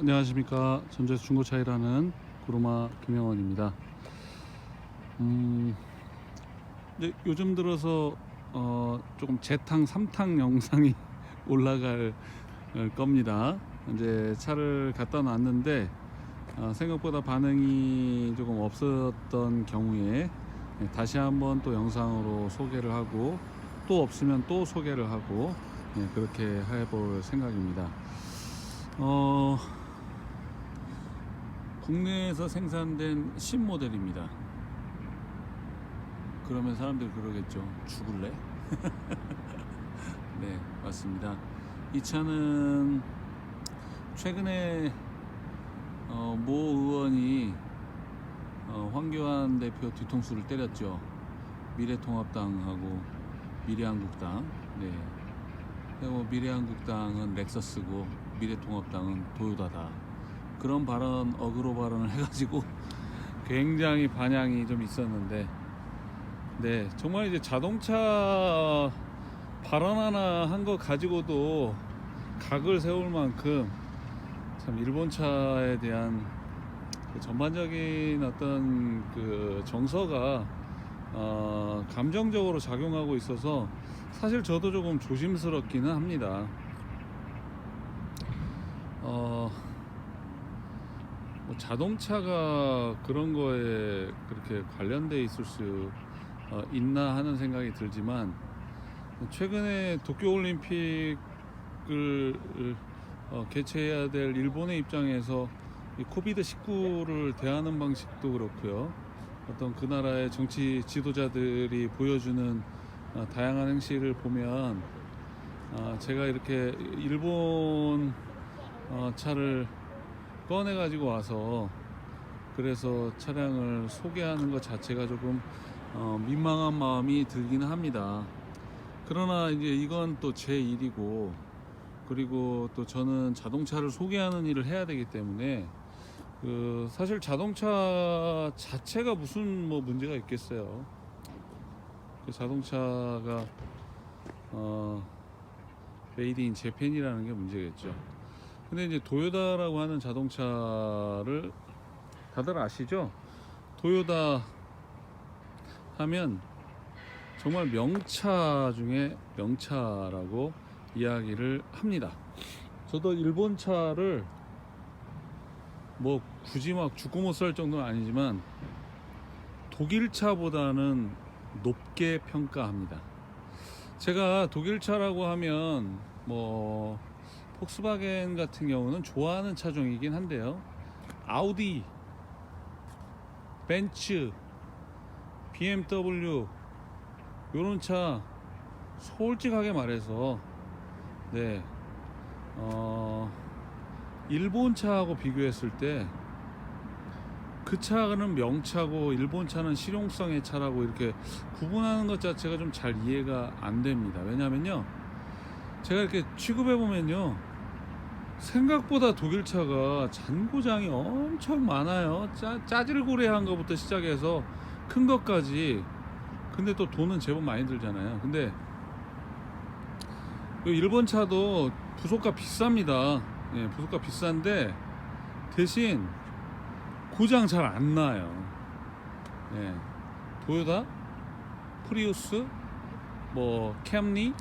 안녕하십니까. 전주에서 중고차 일하는 구루마 김영원입니다. 근데 요즘 들어서 조금 재탕 3탕 영상이 올라갈 겁니다. 이제 차를 갖다 놨는데 생각보다 반응이 조금 없었던 경우에 다시 한번 또 영상으로 소개를 하고, 또 없으면 또 소개를 하고, 그렇게 해볼 생각입니다. 국내에서 생산된 신모델입니다. 그러면 사람들이 그러겠죠. 죽을래? 네, 맞습니다. 이 차는 최근에 모 의원이 황교안 대표 뒤통수를 때렸죠. 미래통합당하고 미래한국당. 네. 그리고 미래한국당은 렉서스고 미래통합당은 도요다다. 그런 발언, 어그로 발언을 해가지고 굉장히 반향이 좀 있었는데, 네, 정말 이제 자동차 발언 하나 한 거 가지고도 각을 세울 만큼 참 일본 차에 대한 그 전반적인 어떤 그 정서가 감정적으로 작용하고 있어서 사실 저도 조금 조심스럽기는 합니다. 뭐 자동차가 그런 거에 그렇게 관련돼 있을 수 있나 하는 생각이 들지만, 최근에 도쿄올림픽을 개최해야 될 일본의 입장에서 이 코비드19를 대하는 방식도 그렇고요, 어떤 그 나라의 정치 지도자들이 보여주는 다양한 행실을 보면, 제가 이렇게 일본 차를 꺼내 가지고 와서 그래서 차량을 소개하는 것 자체가 조금 민망한 마음이 들기는 합니다. 그러나 이제 이건 또 제 일이고, 그리고 또 저는 자동차를 소개하는 일을 해야 되기 때문에 사실 자동차 자체가 무슨 뭐 문제가 있겠어요. 그 자동차가 메이드 인 재팬이라는 게 문제겠죠. 근데 이제 도요다라고 하는 자동차를 다들 아시죠? 도요다 하면 정말 명차 중에 명차라고 이야기를 합니다. 저도 일본 차를 뭐 굳이 막 죽고 못 살 정도는 아니지만 독일 차보다는 높게 평가합니다. 제가 독일 차라고 하면 뭐 폭스바겐 같은 경우는 좋아하는 차종이긴 한데요, 아우디, 벤츠, BMW 요런 차 솔직하게 말해서, 네, 일본 차하고 비교했을 때 그 차는 명차고 일본 차는 실용성의 차라고 이렇게 구분하는 것 자체가 좀 잘 이해가 안 됩니다. 왜냐면요, 제가 이렇게 취급해 보면요, 생각보다 독일 차가 잔고장이 엄청 많아요. 짜질구레한 것부터 시작해서 큰 것까지. 근데 또 돈은 제법 많이 들잖아요. 근데 일본 차도 부속가 비쌉니다. 예, 부속가 비싼데 대신 고장 잘 안 나요. 예, 도요타, 프리우스, 뭐 캠리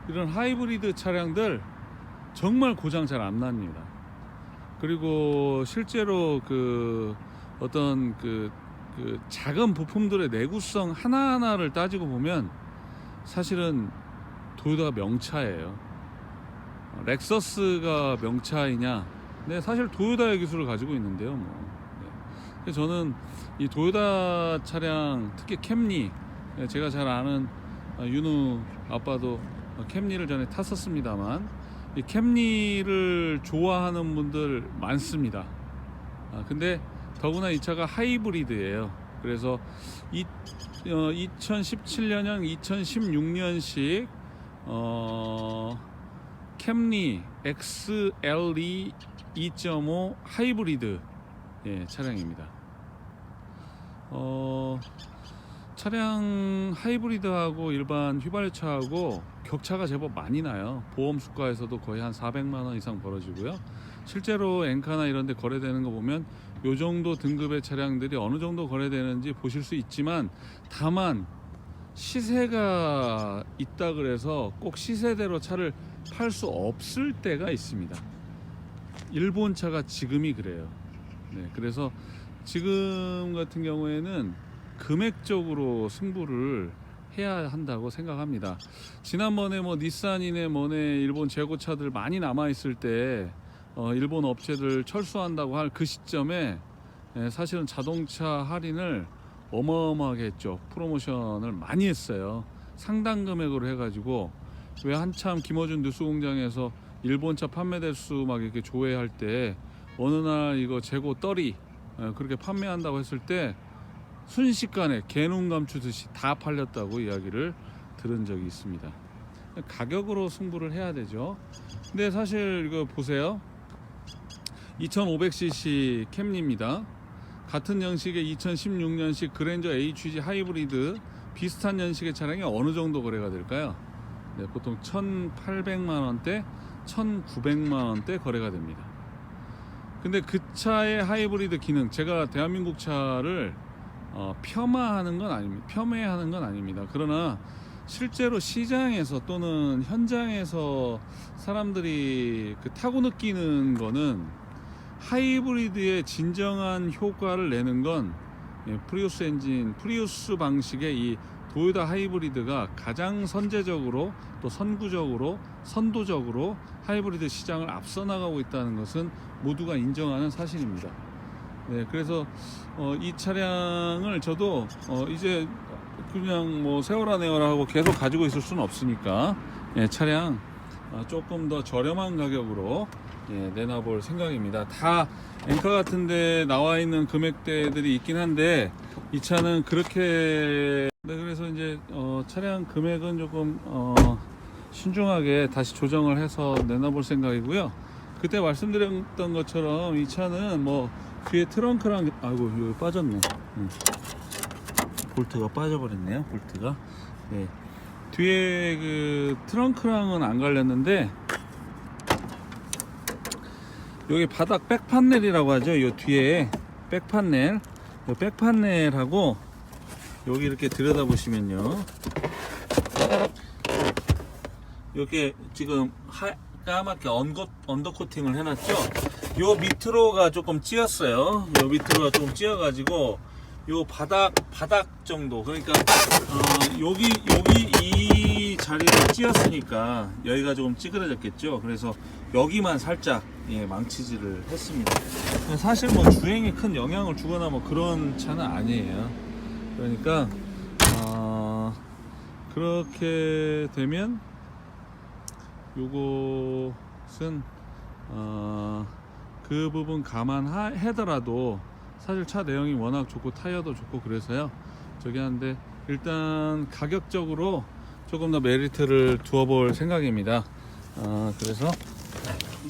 이런 하이브리드 차량들 정말 고장 잘 안 납니다. 그리고 실제로 어떤 작은 부품들의 내구성 하나하나를 따지고 보면 사실은 도요타가 명차예요. 렉서스가 명차이냐? 네, 사실 도요타의 기술을 가지고 있는데요. 네. 저는 이 도요타 차량, 특히 캠리, 제가 잘 아는 윤우 아빠도 캠리를 전에 탔었습니다만, 이 캠리를 좋아하는 분들 많습니다. 근데 더구나 이 차가 하이브리드예요. 그래서 2017년형 2016년식 캠리 XLE 2.5 하이브리드 차량입니다. 차량 하이브리드하고 일반 휘발유차하고 격차가 제법 많이 나요. 보험 수가에서도 거의 한 400만 원 이상 벌어지고요. 실제로 엔카나 이런 데 거래되는 거 보면 요 정도 등급의 차량들이 어느 정도 거래되는지 보실 수 있지만, 다만 시세가 있다 그래서 꼭 시세대로 차를 팔 수 없을 때가 있습니다. 일본 차가 지금이 그래요. 네, 그래서 지금 같은 경우에는 금액적으로 승부를 해야 한다고 생각합니다. 지난번에 뭐 닛산이네 뭐네 일본 재고차들 많이 남아 있을 때 일본 업체들 철수한다고 할 그 시점에 사실은 자동차 할인을 어마어마하게 했죠. 프로모션을 많이 했어요. 상당 금액으로 해가지고, 왜 한참 김어준 뉴스공장에서 일본차 판매 대수 막 이렇게 조회할 때 어느 날 이거 재고 떨이 그렇게 판매한다고 했을 때 순식간에 개눈 감추듯이 다 팔렸다고 이야기를 들은 적이 있습니다. 가격으로 승부를 해야 되죠. 근데 사실 이거 보세요. 2500cc 캠리입니다. 같은 연식의 2016년식 그랜저 HG 하이브리드 비슷한 연식의 차량이 어느 정도 거래가 될까요? 네, 보통 1,800만원대 1,900만원대 거래가 됩니다. 근데 그 차의 하이브리드 기능, 제가 대한민국 차를 폄하하는 건 아닙니다. 폄훼하는 건 아닙니다. 그러나 실제로 시장에서 또는 현장에서 사람들이 타고 느끼는 거는, 하이브리드의 진정한 효과를 내는 건 프리우스 엔진, 프리우스 방식의 이 도요타 하이브리드가 가장 선제적으로 또 선구적으로 선도적으로 하이브리드 시장을 앞서 나가고 있다는 것은 모두가 인정하는 사실입니다. 네, 그래서 이 차량을 저도 이제 그냥 뭐 세워라 내워라 하고 계속 가지고 있을 수는 없으니까, 차량 조금 더 저렴한 가격으로 내놔볼 생각입니다. 다 엔카 같은데 나와 있는 금액대들이 있긴 한데, 이 차는 그렇게, 네, 그래서 이제 차량 금액은 조금 신중하게 다시 조정을 해서 내놔볼 생각이고요. 그때 말씀드렸던 것처럼 이 차는 뭐 뒤에 트렁크랑, 아이고 여기 빠졌네. 볼트가 빠져버렸네요. 볼트가. 네. 뒤에 그 트렁크랑은 안 갈렸는데, 여기 바닥 백판넬이라고 하죠. 이 뒤에 백판넬, 이 백판넬하고 여기 이렇게 들여다 보시면요, 여기 지금 까맣게 언더 코팅을 해놨죠. 요 밑으로가 조금 찌었어요. 요 밑으로가 조금 찌어가지고 요 바닥 정도, 그러니까 여기 이 자리가 찌었으니까 여기가 조금 찌그러졌겠죠. 그래서 여기만 살짝 망치질을 했습니다. 사실 뭐 주행에 큰 영향을 주거나 뭐 그런 차는 아니에요. 그러니까 그렇게 되면 요것은 그 부분 감안하더라도 사실 차 내용이 워낙 좋고 타이어도 좋고 그래서요, 저기 하는데 일단 가격적으로 조금 더 메리트를 두어 볼 생각입니다. 그래서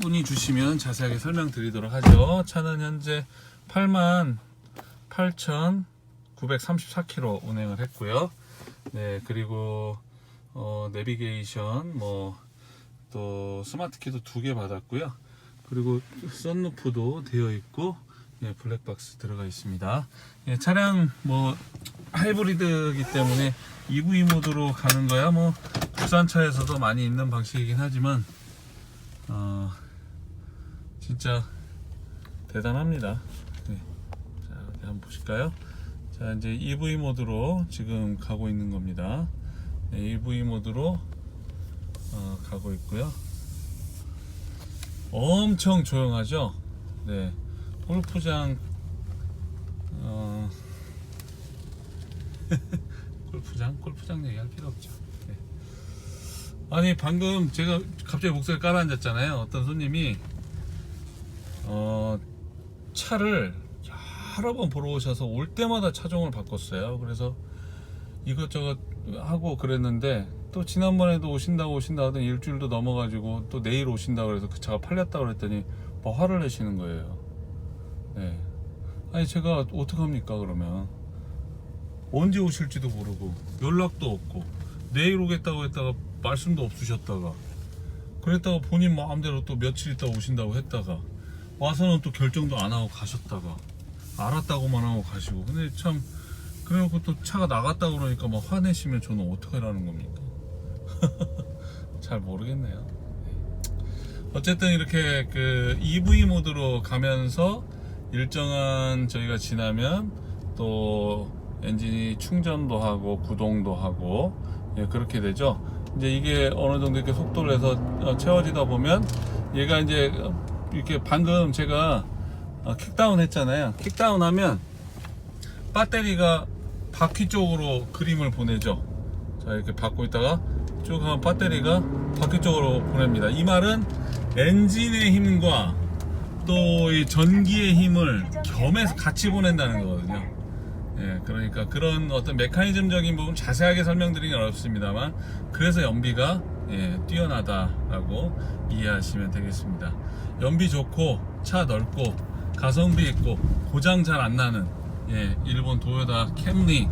문의 주시면 자세하게 설명드리도록 하죠. 차는 현재 88,934km 운행을 했고요. 네, 그리고 내비게이션 또 스마트 키도 2개 받았고요. 그리고 썬루프도 되어 있고, 블랙박스 들어가 있습니다. 차량 하이브리드이기 때문에 EV 모드로 가는 거야 국산차에서도 많이 있는 방식이긴 하지만 진짜 대단합니다. 자, 한번 보실까요? 자, 이제 EV 모드로 지금 가고 있는 겁니다. EV 모드로 가고 있고요. 엄청 조용하죠? 네. 골프장 골프장 얘기할 필요 없죠. 네. 아니 방금 제가 갑자기 목소리 깔아앉았잖아요. 어떤 손님이 차를 여러 번 보러 오셔서 올 때마다 차종을 바꿨어요. 그래서 이것저것 하고 그랬는데, 또 지난번에도 오신다고 하더니 일주일도 넘어가지고 또 내일 오신다고 그래서 그 차가 팔렸다고 그랬더니 뭐 화를 내시는 거예요. 네. 아니 제가 어떡합니까 그러면. 언제 오실지도 모르고 연락도 없고 내일 오겠다고 했다가 말씀도 없으셨다가 그랬다가 본인 마음대로 또 며칠 있다 오신다고 했다가 와서는 또 결정도 안 하고 가셨다가 알았다고만 하고 가시고. 근데 참 그래놓고 또 차가 나갔다 그러니까 막 화내시면 저는 어떻게 하라는 겁니까? 잘 모르겠네요. 어쨌든 이렇게 그 EV 모드로 가면서 일정한 저희가 지나면 또 엔진이 충전도 하고 구동도 하고, 예, 그렇게 되죠. 이제 이게 어느 정도 이렇게 속도를 해서 채워지다 보면 얘가 이제 이렇게 방금 제가 킥다운 했잖아요. 킥다운 하면 배터리가 바퀴 쪽으로 그림을 보내죠. 자, 이렇게 받고 있다가 쭉 하면 배터리가 바퀴 쪽으로 보냅니다. 이 말은 엔진의 힘과 또 이 전기의 힘을 겸해서 같이 보낸다는 거거든요. 예, 그러니까 그런 어떤 메커니즘적인 부분 자세하게 설명드리긴 어렵습니다만, 그래서 연비가, 예, 뛰어나다라고 이해하시면 되겠습니다. 연비 좋고 차 넓고 가성비 있고 고장 잘 안 나는, 예, 일본 도요타 캠리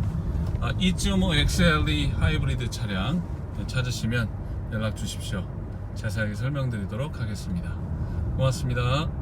2.5 XLE 하이브리드 차량 찾으시면 연락 주십시오. 자세하게 설명드리도록 하겠습니다. 고맙습니다.